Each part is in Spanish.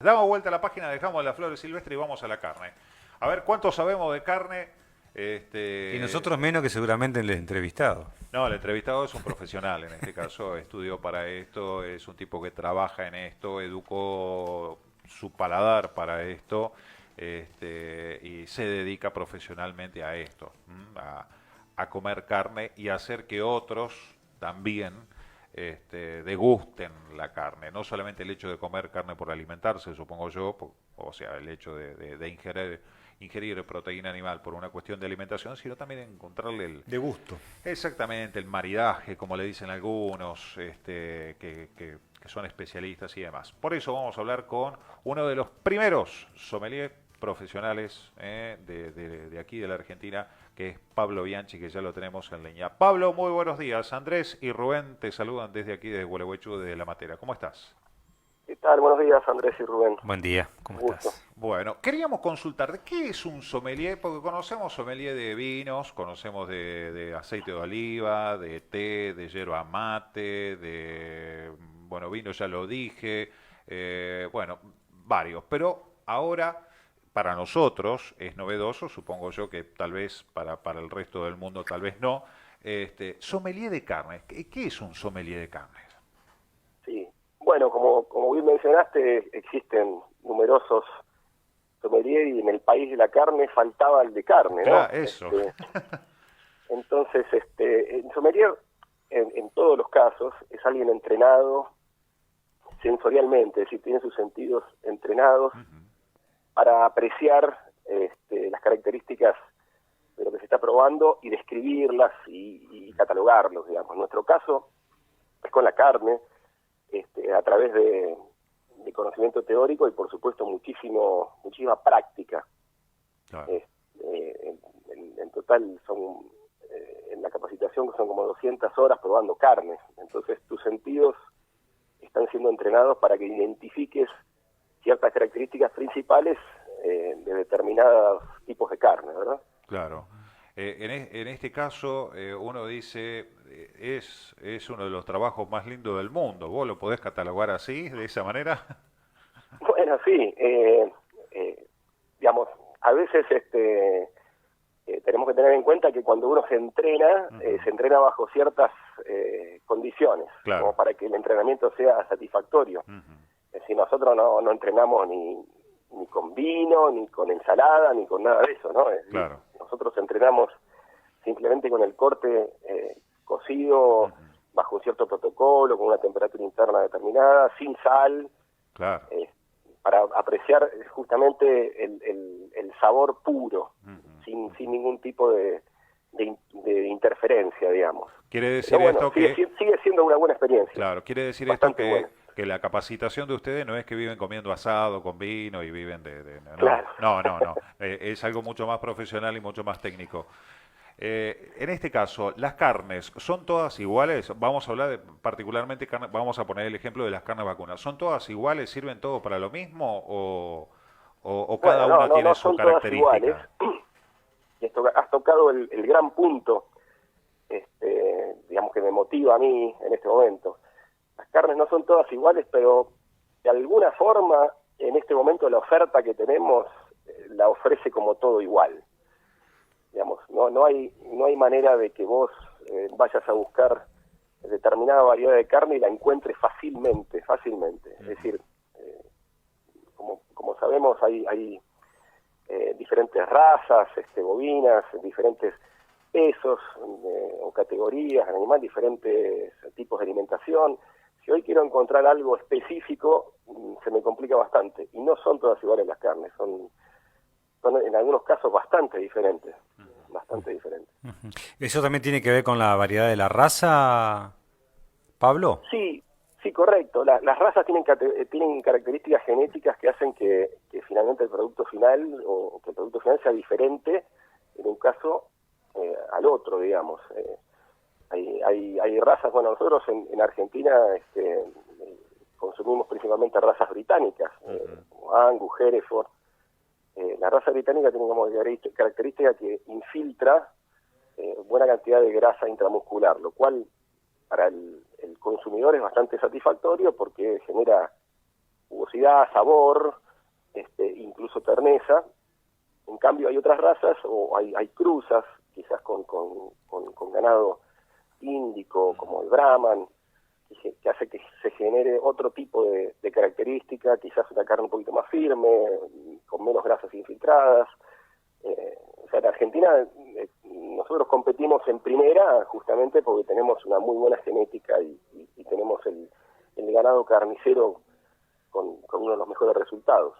Damos vuelta a la página, dejamos las flores silvestres y vamos a la carne. A ver, ¿cuánto sabemos de carne? Y nosotros menos que seguramente el entrevistado. No, el entrevistado es un profesional, en este caso estudió para esto, es un tipo que trabaja en esto, educó su paladar para esto, y se dedica profesionalmente a esto, a comer carne y a hacer que otros también degusten la carne. No solamente el hecho de comer carne por alimentarse, supongo yo, o sea, el hecho de ingerir proteína animal por una cuestión de alimentación, sino también encontrarle De gusto. exactamente el maridaje, como le dicen algunos, que son especialistas y demás. Por eso vamos a hablar con uno de los primeros sommeliers profesionales de aquí de la Argentina, que es Pablo Bianchi, que ya lo tenemos en línea. Pablo, muy buenos días. Andrés y Rubén te saludan desde aquí, desde Gualeguaychú, desde La Matera. ¿Cómo estás? ¿Qué tal? Buenos días, Andrés y Rubén. Buen día, ¿cómo Un gusto. estás? Bueno, queríamos consultar, ¿de qué es un sommelier? Porque conocemos sommelier de vinos, conocemos de aceite de oliva, de té, de yerba mate, bueno, vino ya lo dije, bueno, varios. Pero ahora, para nosotros, es novedoso, supongo yo que tal vez para el resto del mundo tal vez no, sommelier de carne. ¿Qué es un sommelier de carne? Sí. Bueno, como bien mencionaste, existen numerosos sommeliers y en el país de la carne faltaba el de carne, ¿no? Claro, eso. Entonces, el sommelier, en todos los casos, es alguien entrenado sensorialmente, es decir, tiene sus sentidos entrenados para apreciar las características de lo que se está probando y describirlas y catalogarlos, digamos. En nuestro caso es con la carne, a través de conocimiento teórico y por supuesto muchísima práctica. Claro. En total son en la capacitación son como 200 horas probando carnes, entonces tus sentidos están siendo entrenados para que identifiques ciertas características principales de determinados tipos de carne, ¿verdad? Claro. En este caso, uno dice, es uno de los trabajos más lindos del mundo. ¿Vos lo podés catalogar así, de esa manera? Bueno, sí, digamos, a veces tenemos que tener en cuenta que cuando uno se entrena bajo ciertas condiciones, como Claro. para que el entrenamiento sea satisfactorio. Ujú. Es decir, nosotros no entrenamos ni con vino, ni con ensalada, ni con nada de eso, ¿no? Es decir, Claro. nosotros entrenamos simplemente con el corte cocido Ujú. bajo un cierto protocolo, con una temperatura interna determinada, sin sal, Claro. eh, para apreciar justamente el sabor puro, Ujú. sin ningún tipo de interferencia, digamos. Quiere decir Pero bueno, esto que, sigue siendo una buena experiencia, claro, quiere decir esto bastante buena. que la capacitación de ustedes no es que viven comiendo asado con vino y viven no, Claro. no, no, no. Es algo mucho más profesional y mucho más técnico. En este caso, ¿las carnes son todas iguales? Vamos a hablar de particularmente carne, vamos a poner el ejemplo de las carnes vacunas. ¿Son todas iguales? ¿Sirven todo para lo mismo? ¿O cada Bueno, una tiene no su son todas iguales. característica? Y esto, has tocado el gran punto, digamos, que me motiva a mí en este momento. Las carnes no son todas iguales, pero de alguna forma, en este momento la oferta que tenemos la ofrece como todo igual. Digamos, no hay manera de que vos vayas a buscar determinada variedad de carne y la encuentres fácilmente. Es decir, como sabemos, hay diferentes razas bovinas, diferentes pesos o categorías, animal, diferentes tipos de alimentación. Si hoy quiero encontrar algo específico, se me complica bastante. Y no son todas iguales las carnes, son en algunos casos bastante diferentes. Bastante diferentes. Ujú. ¿Eso también tiene que ver con la variedad de la raza, Pablo? Sí, sí, correcto. Las razas tienen características genéticas que hacen que finalmente el producto final o que el producto final sea diferente en un caso al otro, digamos. Hay razas, bueno, nosotros en Argentina consumimos principalmente razas británicas, como Angus, Hereford. La raza británica tiene como característica que infiltra buena cantidad de grasa intramuscular, lo cual para el consumidor es bastante satisfactorio porque genera jugosidad, sabor, incluso terneza. En cambio hay otras razas, o hay cruzas, quizás con ganado índico, como el Brahman, que hace que se genere otro tipo de característica, quizás una carne un poquito más firme, con menos grasas infiltradas. O sea, en Argentina nosotros competimos en primera justamente porque tenemos una muy buena genética y tenemos el ganado carnicero con uno de los mejores resultados.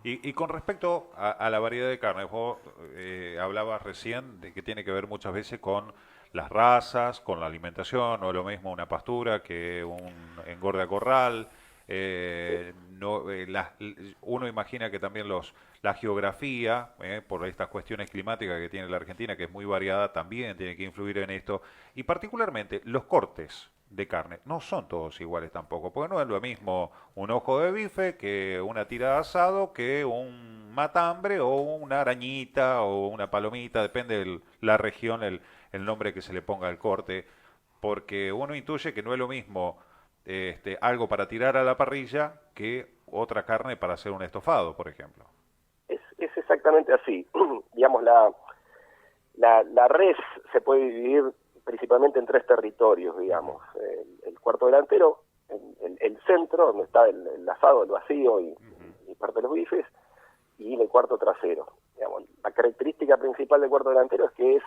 Y con respecto a la variedad de carne, vos hablabas recién de que tiene que ver muchas veces con las razas, con la alimentación, no es lo mismo una pastura que un engorde a corral. Uno imagina que también la geografía, por estas cuestiones climáticas que tiene la Argentina, que es muy variada, también tiene que influir en esto. Y particularmente los cortes de carne no son todos iguales tampoco, porque no es lo mismo un ojo de bife que una tira de asado, que un matambre o una arañita o una palomita, depende de la región, el nombre que se le ponga al corte, porque uno intuye que no es lo mismo algo para tirar a la parrilla que otra carne para hacer un estofado, por ejemplo. Es exactamente así. Digamos, la res se puede dividir principalmente en 3 territorios, digamos. El cuarto delantero, el centro, donde está el asado, el vacío y parte de los bifes, y el cuarto trasero. Digamos, la característica principal del cuarto delantero es que es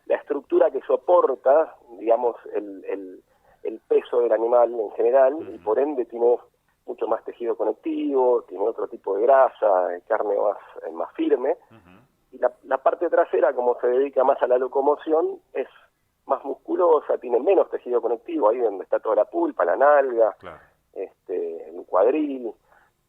la estructura que soporta, digamos, el peso del animal en general, y por ende tiene mucho más tejido conectivo, tiene otro tipo de grasa, carne más firme, y la parte trasera, como se dedica más a la locomoción, es más musculosa, tiene menos tejido conectivo, ahí donde está toda la pulpa, la nalga, claro, el cuadril.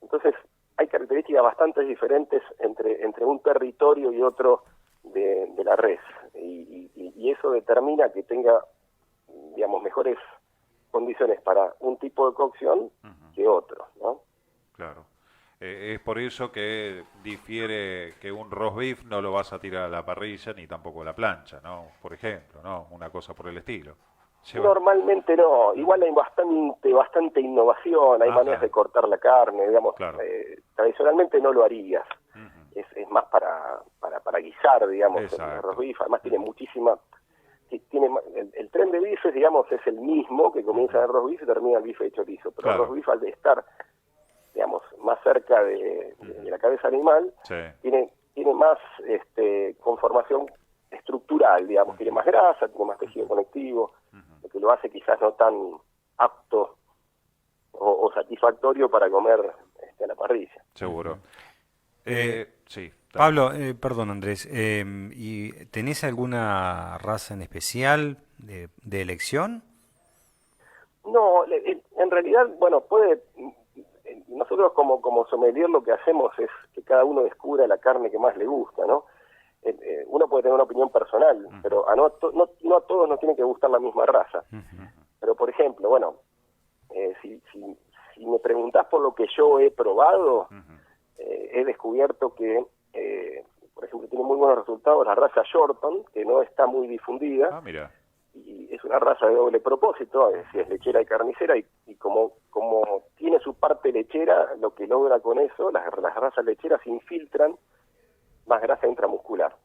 Entonces hay características bastante diferentes entre un territorio y otro de la res, y eso determina que tenga, digamos, mejores condiciones para un tipo de cocción que otro, ¿no? Claro. Es por eso que difiere que un roast beef no lo vas a tirar a la parrilla ni tampoco a la plancha, ¿no? Por ejemplo, ¿no? Una cosa por el estilo. Normalmente no, igual hay bastante innovación, hay maneras de cortar la carne, digamos, claro. Tradicionalmente no lo harías, es más para guisar, digamos, el roast beef, además tiene muchísima, el tren de bifes, digamos, es el mismo que comienza en el roast beef y termina el bife de chorizo, pero claro, el roast beef al de estar, digamos, más cerca de la cabeza animal, sí, tiene más conformación estructural, digamos, tiene más grasa, tiene más tejido conectivo, lo que lo hace quizás no tan apto o satisfactorio para comer a la parrilla. Seguro. Sí. Pablo, perdón Andrés, ¿y tenés alguna raza en especial de elección? No, en realidad, bueno, nosotros como sommelier lo que hacemos es que cada uno descubra la carne que más le gusta, ¿no? Uno puede tener una opinión personal, pero no a todos nos tiene que gustar la misma raza. Pero, por ejemplo, bueno, si me preguntás por lo que yo he probado, he descubierto que, por ejemplo, tiene muy buenos resultados la raza Shorton, que no está muy difundida. Ah, mira. Y es una raza de doble propósito, es decir, es lechera y carnicera, y como tiene su parte lechera, lo que logra con eso, las razas lecheras infiltran más grasa intramuscular.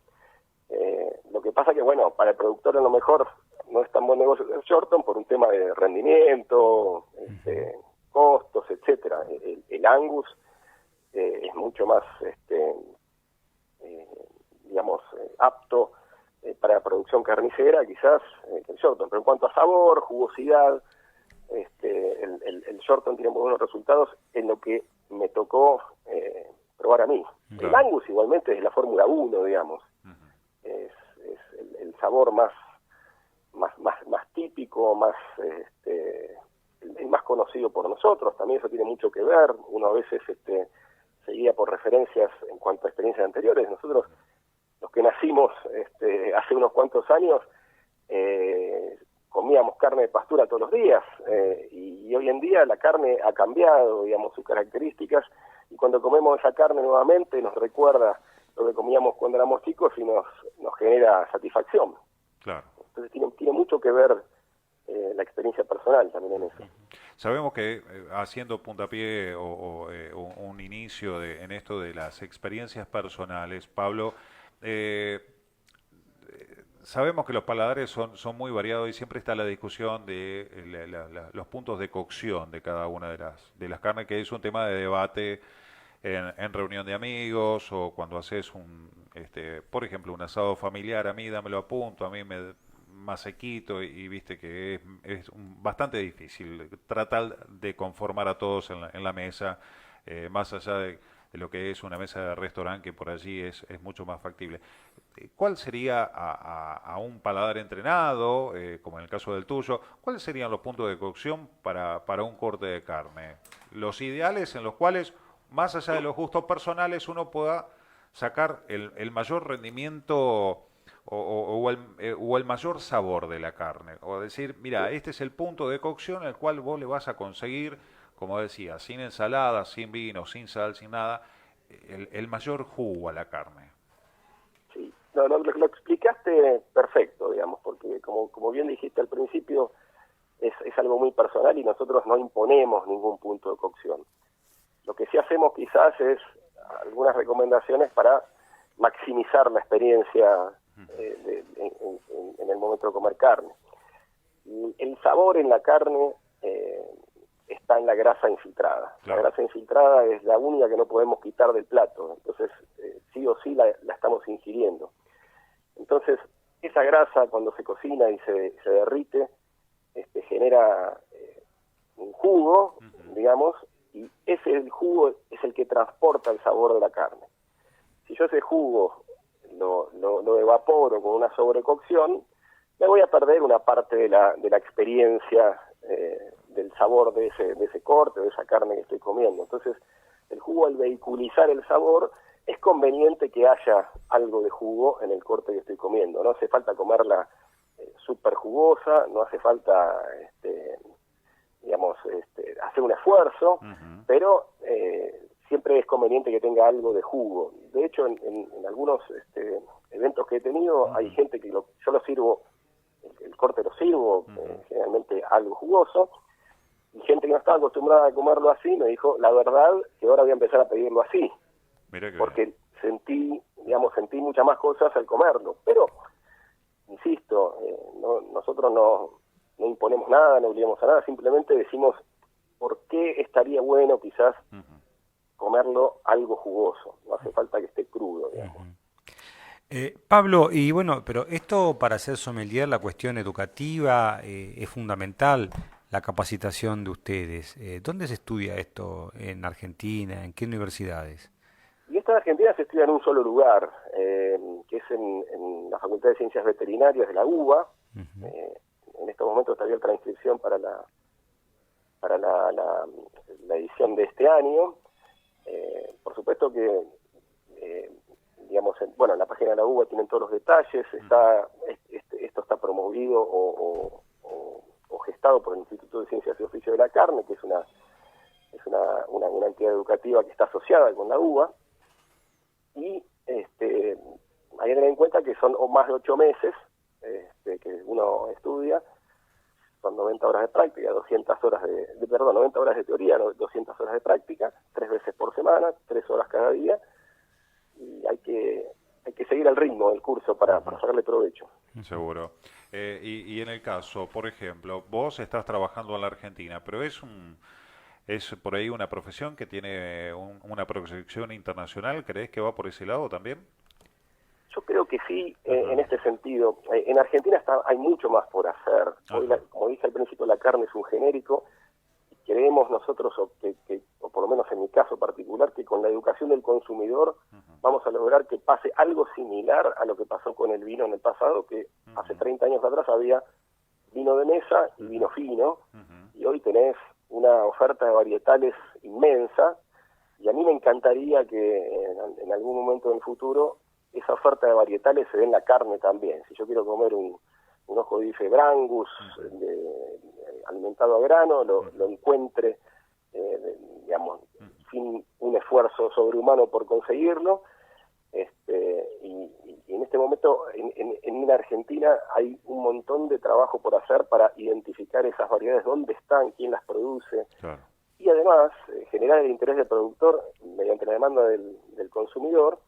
Lo que pasa que, bueno, para el productor a lo mejor no es tan buen negocio el Shorton por un tema de rendimiento, costos, etcétera. El Angus es mucho más, digamos, apto para la producción carnicera, quizás, que el Shorton. Pero en cuanto a sabor, jugosidad, el Shorton tiene muy buenos resultados en lo que me tocó probar a mí. Claro. El Angus igualmente es la Fórmula 1, digamos. Es el sabor más típico, el más conocido por nosotros. También eso tiene mucho que ver. Uno a veces se guía por referencias en cuanto a experiencias anteriores. Nosotros, los que nacimos hace unos cuantos años, comíamos carne de pastura todos los días, y hoy en día la carne ha cambiado, digamos, sus características, y cuando comemos esa carne nuevamente nos recuerda lo que comíamos cuando éramos chicos y nos genera satisfacción. Claro. Entonces tiene mucho que ver la experiencia personal también en eso. Sabemos que haciendo puntapié un inicio en esto de las experiencias personales, Pablo, eh, sabemos que los paladares son muy variados y siempre está la discusión de los puntos de cocción de cada una de las carnes, que es un tema de debate en reunión de amigos o cuando haces por ejemplo, un asado familiar. A mí dámelo a punto, a mí más sequito y viste que es bastante difícil tratar de conformar a todos en la mesa, más allá de lo que es una mesa de restaurante, que por allí es mucho más factible. ¿Cuál sería a un paladar entrenado, como en el caso del tuyo, cuáles serían los puntos de cocción para un corte de carne? Los ideales en los cuales, más allá de los gustos personales, uno pueda sacar el mayor rendimiento o el mayor sabor de la carne. O decir, mira, este es el punto de cocción en el cual vos le vas a conseguir, como decía, sin ensalada, sin vino, sin sal, sin nada, el mayor jugo a la carne. Sí, no, lo explicaste perfecto, digamos, porque como bien dijiste al principio, es algo muy personal y nosotros no imponemos ningún punto de cocción. Lo que sí hacemos quizás es algunas recomendaciones para maximizar la experiencia en el momento de comer carne. El sabor en la carne está en la grasa infiltrada. Claro. La grasa infiltrada es la única que no podemos quitar del plato, entonces sí o sí la estamos ingiriendo. Entonces, esa grasa cuando se cocina y se derrite, genera un jugo, digamos, y el jugo es el que transporta el sabor de la carne. Si yo ese jugo lo evaporo con una sobrecocción, me voy a perder una parte de la experiencia del sabor de ese corte, de esa carne que estoy comiendo. Entonces, el jugo, al vehiculizar el sabor, es conveniente que haya algo de jugo en el corte que estoy comiendo. No hace falta comerla súper jugosa, no hace falta, hacer un esfuerzo, pero siempre es conveniente que tenga algo de jugo. De hecho, en algunos eventos que he tenido, hay gente que yo lo sirvo, el corte lo sirvo, generalmente algo jugoso, y gente que no estaba acostumbrada a comerlo así me dijo, la verdad que ahora voy a empezar a pedirlo así, porque sentí muchas más cosas al comerlo. Pero, insisto, nosotros no imponemos nada, no obligamos a nada, simplemente decimos por qué estaría bueno quizás comerlo algo jugoso, no hace falta que esté crudo, digamos. Pablo, y bueno, pero esto para ser sommelier, la cuestión educativa es fundamental, la capacitación de ustedes. ¿Dónde se estudia esto en Argentina? ¿En qué universidades? Y esto en Argentina se estudia en un solo lugar, que es en la Facultad de Ciencias Veterinarias de la UBA. En estos momentos está abierta la inscripción para la edición de este año. Por supuesto que, en la página de la UBA tienen todos los detalles. Esto está promovido o gestado por el Instituto de Ciencias y Oficio de la Carne, que es una entidad educativa que está asociada con la UBA. Y hay que tener en cuenta que son más de 8 meses que uno estudia, son 90 horas de práctica, 90 horas de teoría, 200 horas de práctica, 3 veces por semana, 3 horas cada día, y hay que seguir el ritmo del curso para sacarle provecho. Seguro. Y en el caso, por ejemplo, vos estás trabajando en la Argentina, pero es por ahí una profesión que tiene una proyección internacional. ¿Crees que va por ese lado también? Yo creo que sí, en este sentido. En Argentina hay mucho más por hacer. Hoy, como dije al principio, la carne es un genérico. Creemos nosotros, o por lo menos en mi caso particular, que con la educación del consumidor vamos a lograr que pase algo similar a lo que pasó con el vino en el pasado, que hace 30 años atrás había vino de mesa y vino fino, y hoy tenés una oferta de varietales inmensa, y a mí me encantaría que en algún momento del futuro esa oferta de varietales se dé en la carne también. Si yo quiero comer un ojo de bife Brangus alimentado a grano, lo encuentre, sin un esfuerzo sobrehumano por conseguirlo, y en este este momento en Argentina hay un montón de trabajo por hacer para identificar esas variedades, dónde están, quién las produce, Claro. y además generar el interés del productor mediante la demanda del consumidor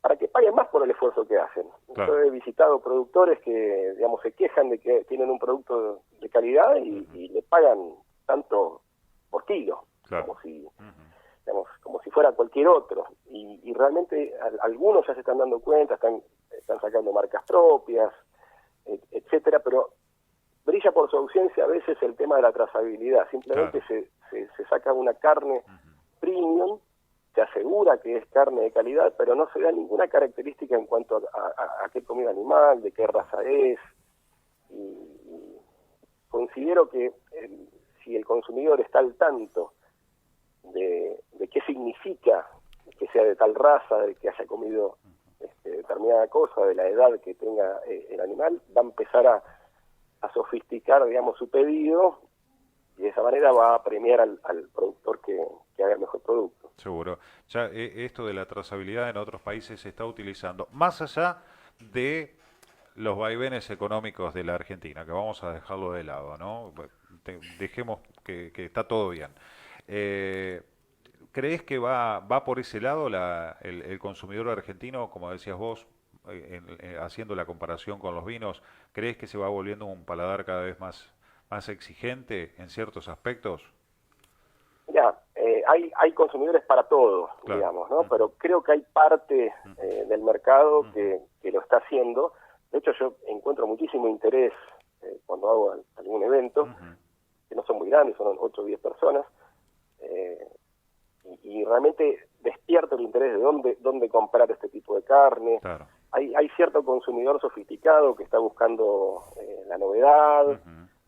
para que paguen más por el esfuerzo que hacen. Claro. Yo he visitado productores que, digamos, se quejan de que tienen un producto de calidad y le pagan tanto por kilo, Claro. como si, digamos, como si fuera cualquier otro. Y realmente algunos ya se están dando cuenta, están sacando marcas propias, etcétera, pero brilla por su ausencia a veces el tema de la trazabilidad. Simplemente se saca una carne premium, se asegura que es carne de calidad, pero no se da ninguna característica en cuanto a qué comió el animal, de qué raza es. Y considero que si el consumidor está al tanto de qué significa que sea de tal raza, de que haya comido determinada cosa, de la edad que tenga el animal, va a empezar a sofisticar, digamos, su pedido, y de esa manera va a premiar al productor que haga el mejor producto. Seguro. Ya esto de la trazabilidad en otros países se está utilizando, más allá de los vaivenes económicos de la Argentina, que vamos a dejarlo de lado, ¿no? Dejemos que está todo bien. ¿Crees que va por ese lado el consumidor argentino, como decías vos, haciendo la comparación con los vinos? ¿Crees que se va volviendo un paladar cada vez más exigente en ciertos aspectos? Ya, hay consumidores para todo, Claro. digamos, ¿no? Pero creo que hay parte del mercado que lo está haciendo. De hecho, yo encuentro muchísimo interés cuando hago algún evento, que no son muy grandes, son 8 o 10 personas, y realmente despierto el interés de dónde comprar este tipo de carne. Claro. Hay cierto consumidor sofisticado que está buscando la novedad,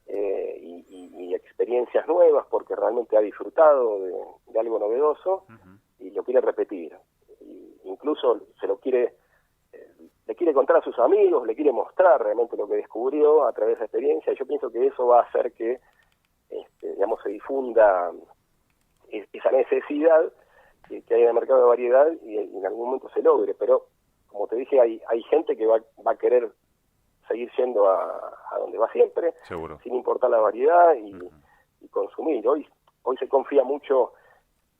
y experiencias nuevas porque realmente ha disfrutado de algo novedoso y lo quiere repetir. Y incluso le quiere contar a sus amigos, le quiere mostrar realmente lo que descubrió a través de esa experiencia, y yo pienso que eso va a hacer que digamos, se difunda esa necesidad que hay en el mercado de variedad y en algún momento se logre. Pero, como te dije, hay gente que va a querer seguir yendo a donde va siempre, Seguro. sin importar la variedad y consumir. Hoy se confía mucho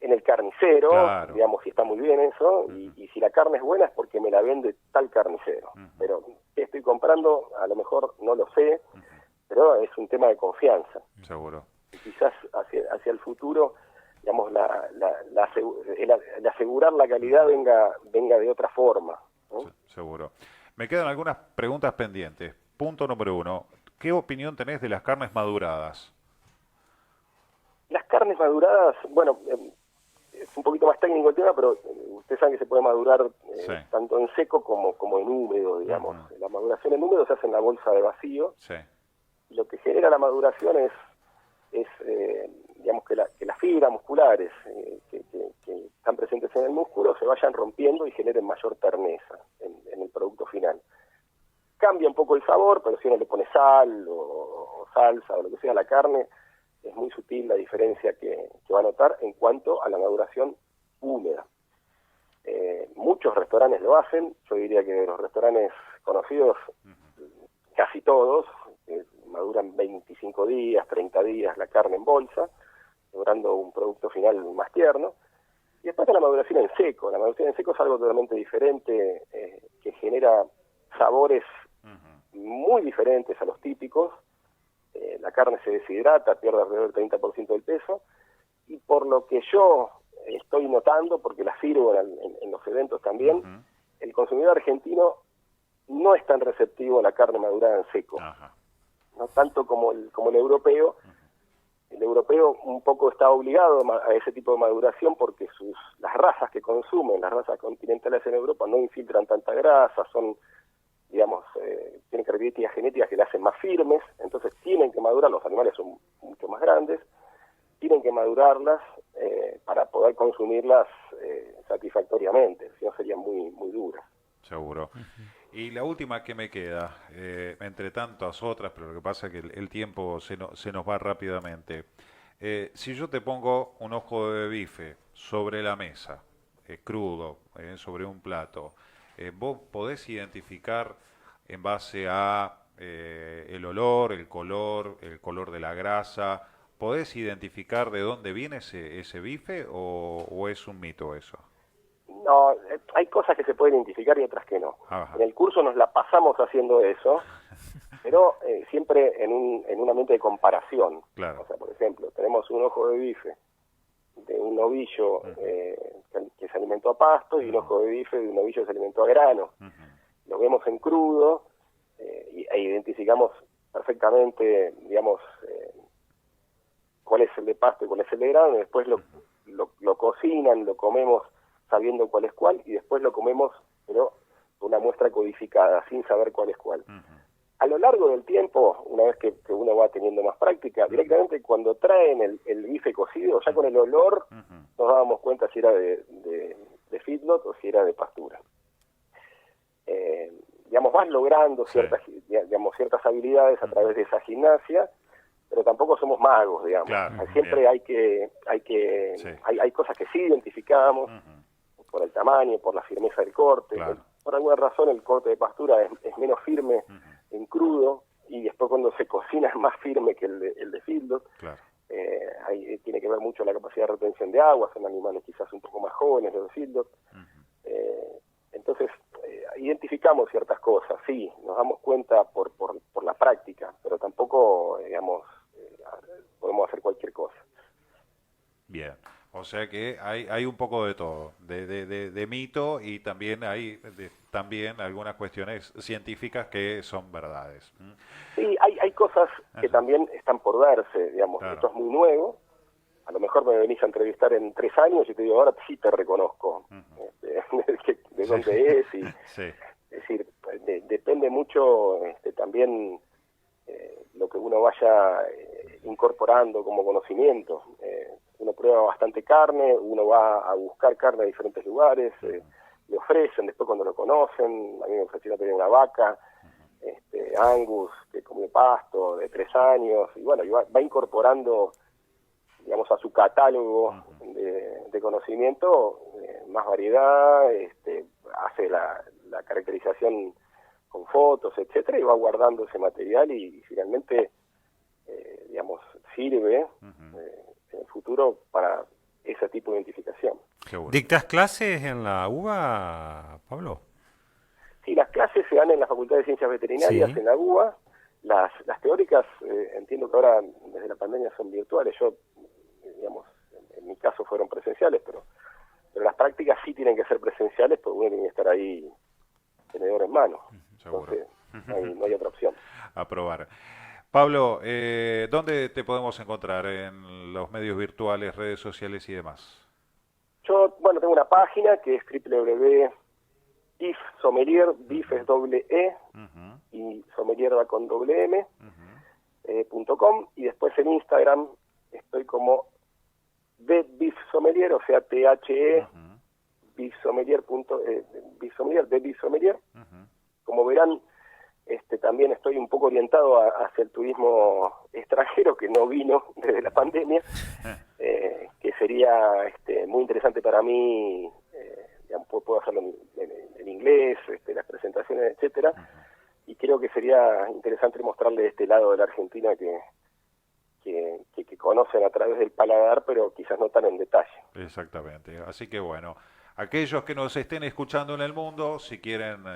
en el carnicero, Claro. digamos, y está muy bien eso, y si la carne es buena es porque me la vende tal carnicero. Pero ¿qué estoy comprando? A lo mejor no lo sé, pero es un tema de confianza. Seguro. Y quizás hacia el futuro, digamos, el asegurar la calidad venga de otra forma, ¿no? Seguro. Me quedan algunas preguntas pendientes. Punto número 1. ¿Qué opinión tenés de las carnes maduradas? Las carnes maduradas, bueno, es un poquito más técnico el tema, pero ustedes saben que se puede madurar Sí. tanto en seco como en húmedo, digamos. La maduración en húmedo se hace en la bolsa de vacío. Sí. Y lo que genera la maduración es digamos, que las fibras musculares que están presentes en el músculo se vayan rompiendo y generen mayor terneza en el producto final. Cambia un poco el sabor, pero si uno le pone sal o salsa o lo que sea a la carne, es muy sutil la diferencia que va a notar en cuanto a la maduración húmeda. Muchos restaurantes lo hacen, yo diría que de los restaurantes conocidos, casi todos, maduran 25 días, 30 días la carne en bolsa, logrando un producto final más tierno. Y después está la maduración en seco. La maduración en seco es algo totalmente diferente, que genera sabores muy diferentes a los típicos. La carne se deshidrata, pierde alrededor del 30% del peso, y por lo que yo estoy notando, porque la sirvo en los eventos también, el consumidor argentino no es tan receptivo a la carne madurada en seco. Ajá. No tanto como el europeo. El europeo un poco está obligado a ese tipo de maduración porque las razas que consumen, las razas continentales en Europa, no infiltran tanta grasa, son, digamos, tienen características genéticas que las hacen más firmes, entonces tienen que madurar, los animales son mucho más grandes, tienen que madurarlas para poder consumirlas satisfactoriamente, si no serían muy, muy duras. Seguro. Y la última que me queda, entre tantas otras, pero lo que pasa es que el tiempo se nos va rápidamente. Si yo te pongo un ojo de bife sobre la mesa, crudo, sobre un plato, ¿vos podés identificar en base a el olor, el color de la grasa? ¿Podés identificar de dónde viene ese bife o es un mito eso? No, hay cosas que se pueden identificar y otras que no. Ajá. En el curso nos la pasamos haciendo eso, pero siempre en un ambiente de comparación. Claro. O sea, por ejemplo, tenemos un ojo de bife de un novillo que se alimentó a pasto y un ojo de bife de un novillo que se alimentó a grano. Lo vemos en crudo e identificamos perfectamente, digamos, cuál es el de pasto y cuál es el de grano, y después lo cocinan, lo comemos sabiendo cuál es cuál, y después lo comemos, pero con una muestra codificada, sin saber cuál es cuál. A lo largo del tiempo, una vez que uno va teniendo más práctica, directamente cuando traen el bife cocido, ya con el olor nos dábamos cuenta si era de feedlot o si era de pastura. Digamos, vas logrando ciertas habilidades a través de esa gimnasia, pero tampoco somos magos, digamos. Claro, siempre hay cosas que sí identificamos, por el tamaño, por la firmeza del corte. Claro. Por alguna razón el corte de pastura es menos firme en crudo, y después cuando se cocina es más firme que el de feedlot. Claro. Ahí tiene que ver mucho la capacidad de retención de agua, son animales quizás un poco más jóvenes los de feedlot. Entonces, identificamos ciertas cosas, sí, nos damos cuenta por la práctica, pero tampoco, digamos, podemos hacer cualquier cosa. Bien, o sea que hay un poco de todo, de mito, y también hay también algunas cuestiones científicas que son verdades. Sí, hay cosas que también están por verse, digamos, Claro. Esto es muy nuevo, a lo mejor me venís a entrevistar en 3 años y te digo, ahora sí te reconozco de dónde es, y Sí. es decir, depende mucho también lo que uno vaya incorporando como conocimiento. Uno prueba bastante carne, uno va a buscar carne a diferentes lugares, le ofrecen, después cuando lo conocen, a mí me ofrecieron tener una vaca, Angus, que come pasto, de 3 años, y bueno, y va incorporando, digamos, a su catálogo de conocimiento más variedad, hace la caracterización con fotos, etcétera, y va guardando ese material y finalmente, digamos, sirve en el futuro para ese tipo de identificación. Seguro. ¿Dictas clases en la UBA, Pablo? Sí, las clases se dan en la Facultad de Ciencias Veterinarias, Sí. en la UBA. Las teóricas, entiendo que ahora desde la pandemia son virtuales. Yo, digamos, en mi caso fueron presenciales, pero las prácticas sí tienen que ser presenciales, porque uno tiene que estar ahí tenedor en mano. Seguro. Entonces, no hay otra opción. A probar. Pablo, ¿dónde te podemos encontrar? ¿En los medios virtuales, redes sociales y demás? Yo, bueno, tengo una página que es www.bifsommelier, bif es doble E, y sommelier va con doble M, .com, y después en Instagram estoy como bifsommelier, o sea, THE, bifsommelier, bifsommelier, bifsommelier. Como verán, también estoy un poco orientado hacia el turismo extranjero, que no vino desde la pandemia, que sería muy interesante para mí. Digamos, puedo hacerlo en inglés, las presentaciones, etcétera, y creo que sería interesante mostrarle este lado de la Argentina que conocen a través del paladar, pero quizás no tan en detalle. Exactamente. Así que bueno, aquellos que nos estén escuchando en el mundo, si quieren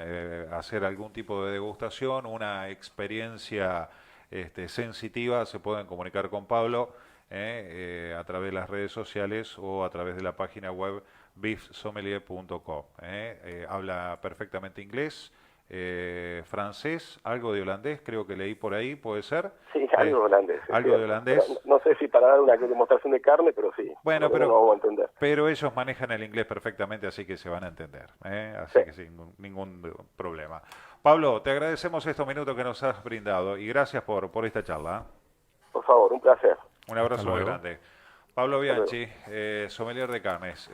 hacer algún tipo de degustación, una experiencia sensitiva, se pueden comunicar con Pablo a través de las redes sociales o a través de la página web bifsommelier.com. Habla perfectamente inglés, francés, algo de holandés, creo que leí por ahí, ¿puede ser? Sí, algo de holandés. Algo de holandés. No sé si para dar una demostración de carne, pero sí. Bueno, no vamos a entender. pero ellos manejan el inglés perfectamente, así que se van a entender. Así que sin ningún problema. Pablo, te agradecemos estos minutos que nos has brindado y gracias por esta charla. Por favor, un placer. Un abrazo muy luego. grande. Pablo Bianchi, sommelier de carnes.